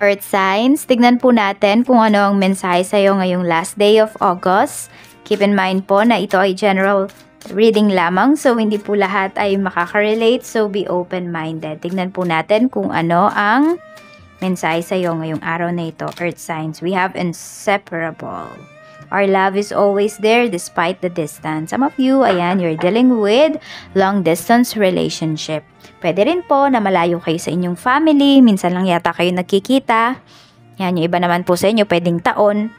Earth signs, tignan po natin kung ano ang mensahe sa'yo ngayong last day of August. Keep in mind po na ito ay general reading lamang, so hindi po lahat ay makaka-relate, so be open-minded. Tignan po natin kung ano ang mensahe sa'yo ngayong araw na ito, Earth signs. We have inseparable. Our love is always there despite the distance. Some of you, ayan, you're dealing with long-distance relationship. Pwede rin po na malayo kayo sa inyong family. Minsan lang yata kayo nagkikita. Yan, yung iba naman po sa inyo, pwedeng taon.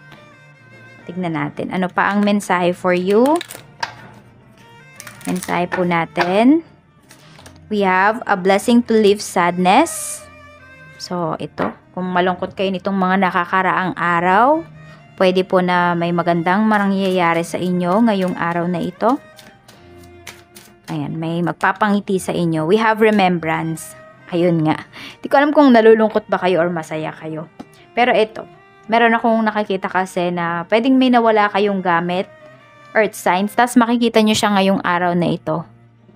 Tignan natin. Ano pa ang mensahe for you? Mensahe po natin. We have a blessing to leave sadness. So, ito. Kung malungkot kayo nitong mga nakakaraang araw, pwede po na may magandang mangyayari sa inyo ngayong araw na ito. Ayan, may magpapangiti sa inyo. We have remembrance. Ayun nga. Di ko alam kung nalulungkot ba kayo or masaya kayo. Pero ito, meron akong nakikita kasi na pwedeng may nawala kayong gamit, earth signs, tapos makikita nyo siya ngayong araw na ito.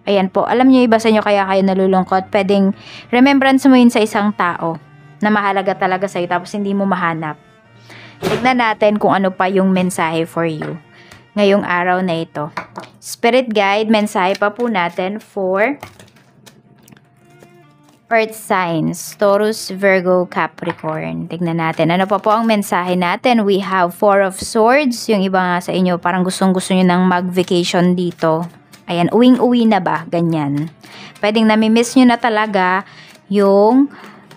Ayan po, alam nyo iba sa inyo kaya kayo nalulungkot. Pwedeng remembrance mo yun sa isang tao na mahalaga talaga sa'yo tapos hindi mo mahanap. Tignan natin kung ano pa yung mensahe for you ngayong araw na ito. Spirit guide, mensahe pa po natin for earth signs, Taurus, Virgo, Capricorn. Tignan natin. Ano pa po ang mensahe natin? We have Four of Swords. Yung iba nga sa inyo, parang gustong-gusto nyo nang mag-vacation dito. Ayan, uwing-uwi na ba? Ganyan. Pwedeng nami-miss nyo na talaga yung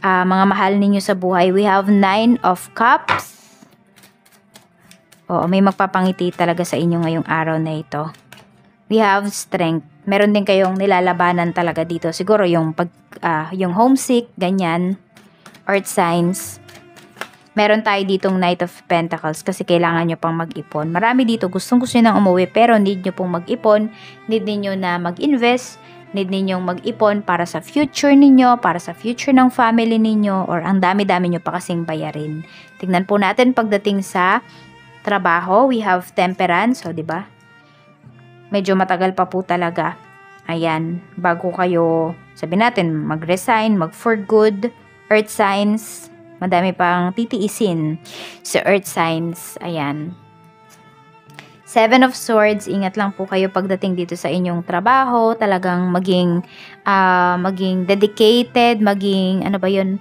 mga mahal ninyo sa buhay. We have Nine of Cups. Oo, may magpapangiti talaga sa inyo ngayong araw na ito. We have strength. Meron din kayong nilalabanan talaga dito. Siguro yung yung homesick, ganyan. Earth signs. Meron tayo ditong Knight of Pentacles kasi kailangan nyo pang mag-ipon. Marami dito gustong-gusto nyo nang umuwi pero need nyo pong mag-ipon. Need ninyo na mag-invest. Need ninyong mag-ipon para sa future ninyo, para sa future ng family ninyo, or ang dami-dami nyo pa kasing bayarin. Tingnan po natin pagdating sa trabaho. We have Temperance, so 'di ba? Medyo matagal pa po talaga. Ayan, bago kayo, sabi natin, mag-resign, mag-for good. Earth signs, madami pang titiisin sa earth signs. Ayan. Seven of Swords, ingat lang po kayo pagdating dito sa inyong trabaho. Talagang maging dedicated, maging, ano ba yun?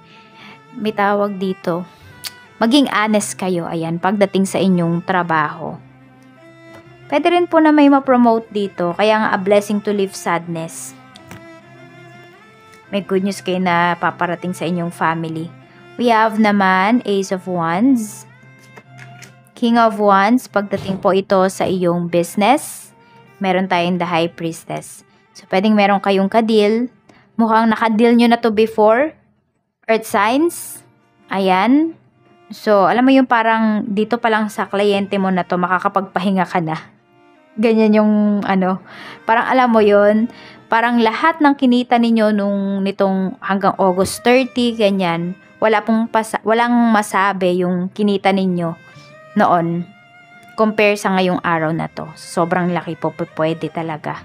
May tawag dito. Maging honest kayo, ayan, pagdating sa inyong trabaho. Pwede rin po na may ma-promote dito, kaya nga a blessing to leave sadness. May good news kayo na paparating sa inyong family. We have naman Ace of Wands, King of Wands, pagdating po ito sa iyong business. Meron tayong the High Priestess. So, pwedeng meron kayong kadil. Mukhang nakadil nyo na to before. Earth signs. Ayan. So, alam mo yung parang dito pa lang sa kliyente mo na to, makakapagpahinga ka na. Ganyan yung parang alam mo yun, parang lahat ng kinita ninyo nitong hanggang August 30, ganyan, walang masabi yung kinita ninyo noon compare sa ngayong araw na to. Sobrang laki po, pwede talaga.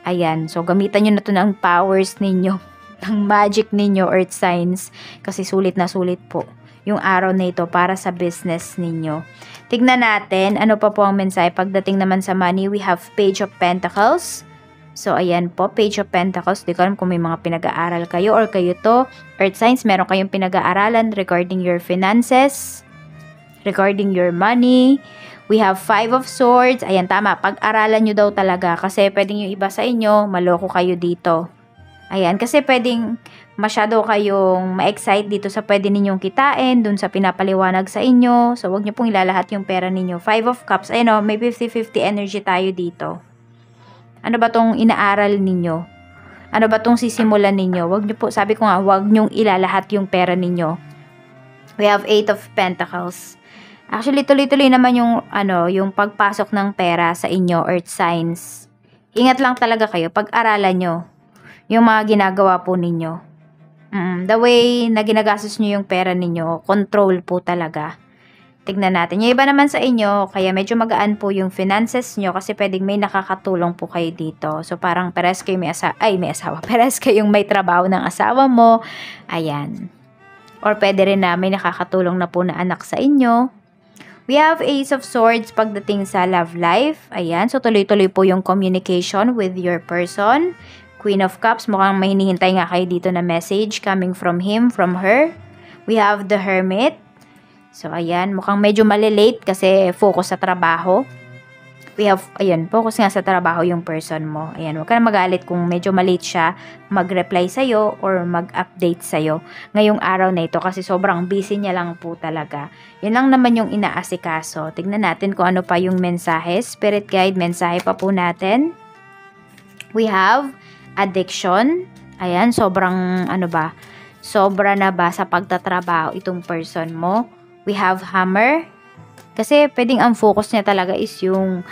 Ayan, so gamitan nyo na to ng powers ninyo, ng magic ninyo, earth signs, kasi sulit na sulit po yung araw na ito para sa business ninyo. Tignan natin, ano pa po ang mensahe. Pagdating naman sa money, we have Page of Pentacles. So, ayan po, Page of Pentacles. Di ko alam kung may mga pinag-aaral kayo or kayo to. Earth signs, meron kayong pinag-aaralan regarding your finances, regarding your money. We have Five of Swords. Ayan, tama. Pag-aralan nyo daw talaga kasi pwedeng yung iba sa inyo, maloko kayo dito. Ayan, kasi pwedeng masyado kayong ma-excite dito sa pwede ninyong kitain, dun sa pinapaliwanag sa inyo. So, wag nyo pong ilalahat yung pera ninyo. Five of Cups, ayun o, may 50-50 energy tayo dito. Ano ba tong inaaral ninyo? Ano ba tong sisimulan ninyo? Wag nyo po, sabi ko nga, wag nyong ilalahat yung pera ninyo. We have Eight of Pentacles. Actually, tuloy-tuloy naman yung, yung pagpasok ng pera sa inyo, earth signs. Ingat lang talaga kayo, pag-aralan nyo yung mga ginagawa po ninyo. The way na ginagastos nyo yung pera ninyo, control po talaga. Tignan natin. Yung iba naman sa inyo, kaya medyo magaan po yung finances nyo kasi pwedeng may nakakatulong po kayo dito. So, parang peres kayo may asawa. Peres kayong may trabaho ng asawa mo. Ayan. Or pwede rin na may nakakatulong na po na anak sa inyo. We have Ace of Swords pagdating sa love life. Ayan, so tuloy-tuloy po yung communication with your person. Queen of Cups, mukhang may hinihintay nga kayo dito na message coming from him, from her. We have the Hermit. So, ayan, mukhang medyo malilate kasi focus sa trabaho. We have, ayan, focus nga sa trabaho yung person mo. Ayan, huwag ka na magalit kung medyo malate siya mag-reply sa'yo or mag-update sa'yo ngayong araw na ito kasi sobrang busy niya lang po talaga. Yun lang naman yung inaasikaso. Tignan natin kung ano pa yung mensahe. Spirit guide, mensahe pa po natin. We have addiction. Ayan, sobrang, sobra na ba sa pagtatrabaho itong person mo? We have hammer. Kasi pwedeng ang focus niya talaga is yung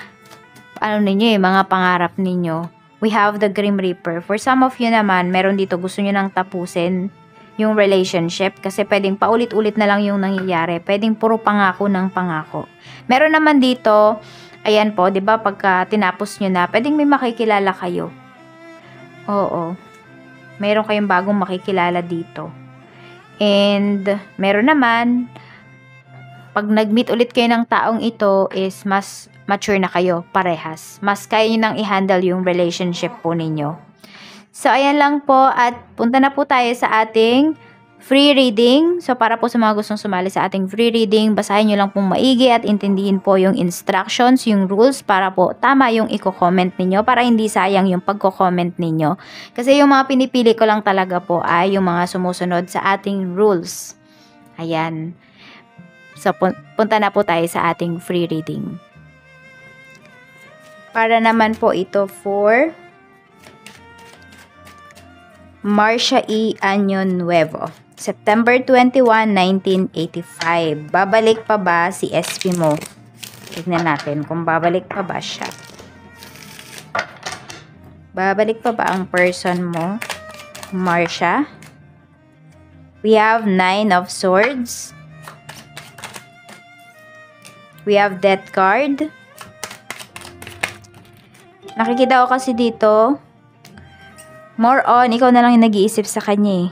mga pangarap ninyo. We have the Grim Reaper. For some of you naman, meron dito gusto niyo nang tapusin yung relationship kasi pwedeng paulit-ulit na lang yung nangyayari. Pwedeng puro pangako ng pangako. Meron naman dito, ayan po, 'di ba, pagka tinapos niyo na, pwedeng may makikilala kayo. Oo. Meron kayong bagong makikilala dito. And meron naman pag nag-meet ulit kayo ng taong ito is mas mature na kayo parehas. Mas kaya nyo nang i-handle yung relationship po ninyo. So, ayan lang po at punta na po tayo sa ating free reading. So, para po sa mga gustong sumali sa ating free reading, basahin nyo lang pong maigi at intindihin po yung instructions, yung rules para po tama yung i-comment ninyo para hindi sayang yung pagko-comment ninyo. Kasi yung mga pinipili ko lang talaga po ay yung mga sumusunod sa ating rules. Ayan. So, punta na po tayo sa ating free reading. Para naman po ito for Marcia E. Año Nuevo. September 21, 1985. Babalik pa ba si SP mo? Tignan natin kung babalik pa ba siya. Babalik pa ba ang person mo, Marcia? We have 9 of Swords. We have Death card. Nakikita ko kasi dito, more on, ikaw na lang yung nag-iisip sa kanya eh.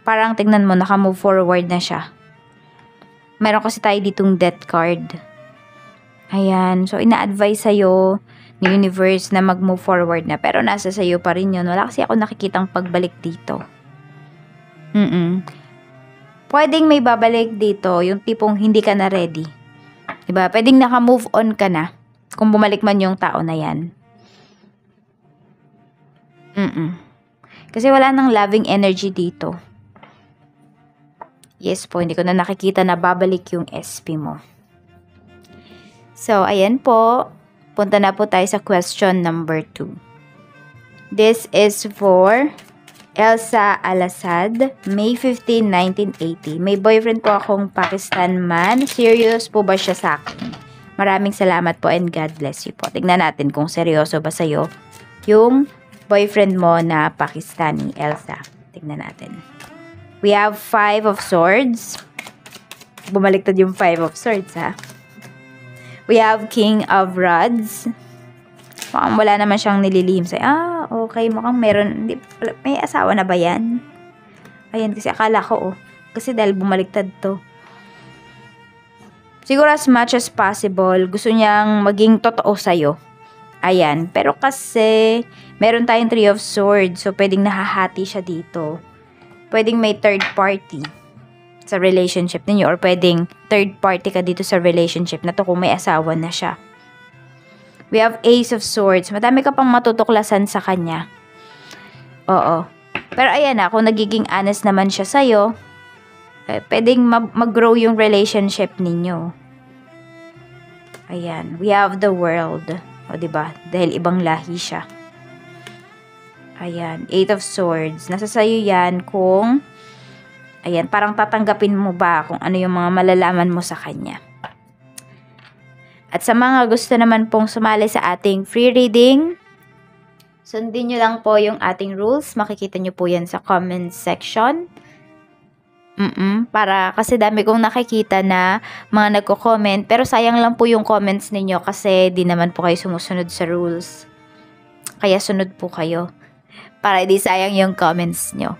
Parang tignan mo, naka-move forward na siya. Meron kasi tayo ditong Death card. Ayan. So, ina-advise sa'yo ni universe na mag-move forward na. Pero nasa sa'yo pa rin yun. Wala kasi ako nakikitang pagbalik dito. Pwedeng may babalik dito, yung tipong hindi ka na ready. Diba? Pwedeng naka-move on ka na kung bumalik man yung tao na yan. Kasi wala nang loving energy dito. Yes po, hindi ko na nakikita na babalik yung SP mo. So, ayan po. Punta na po tayo sa question number 2. This is for Elsa Alasad, May 15, 1980. May boyfriend po akong Pakistan man. Serious po ba siya sa akin? Maraming salamat po and God bless you po. Tignan natin kung seryoso ba sa'yo yung boyfriend mo na Pakistani, Elsa. Tignan natin. We have 5 of Swords. Bumaliktad yung 5 of Swords, ha? We have King of Rods. Mukhang wala naman siyang nililihim sa'yo. Okay. Mukhang meron. May asawa na ba yan? Ayan, kasi akala ko, Kasi dahil bumaliktad to. Siguro as much as possible, gusto niyang maging totoo sa'yo. Ayan. Pero kasi, meron tayong 3 of Swords. So, pwedeng nahahati siya dito. Pwedeng may third party sa relationship ninyo. Or pwedeng third party ka dito sa relationship na to kung may asawa na siya. We have Ace of Swords. Madami ka pang matutuklasan sa kanya. Oo. Pero ayan na, kung nagiging honest naman siya sa'yo, pwedeng mag-grow yung relationship ninyo. Ayan. We have the World. O, diba? Dahil ibang lahi siya. Ayan. 8 of Swords. Nasa sa'yo yan kung, ayan, parang tatanggapin mo ba kung ano yung mga malalaman mo sa kanya. At sa mga gusto naman pong sumali sa ating free reading, sundin nyo lang po yung ating rules. Makikita nyo po yan sa comment section. Para kasi dami kong nakikita na mga nagko-comment. Pero sayang lang po yung comments ninyo kasi di naman po kayo sumusunod sa rules. Kaya sunod po kayo. Para di sayang yung comments nyo.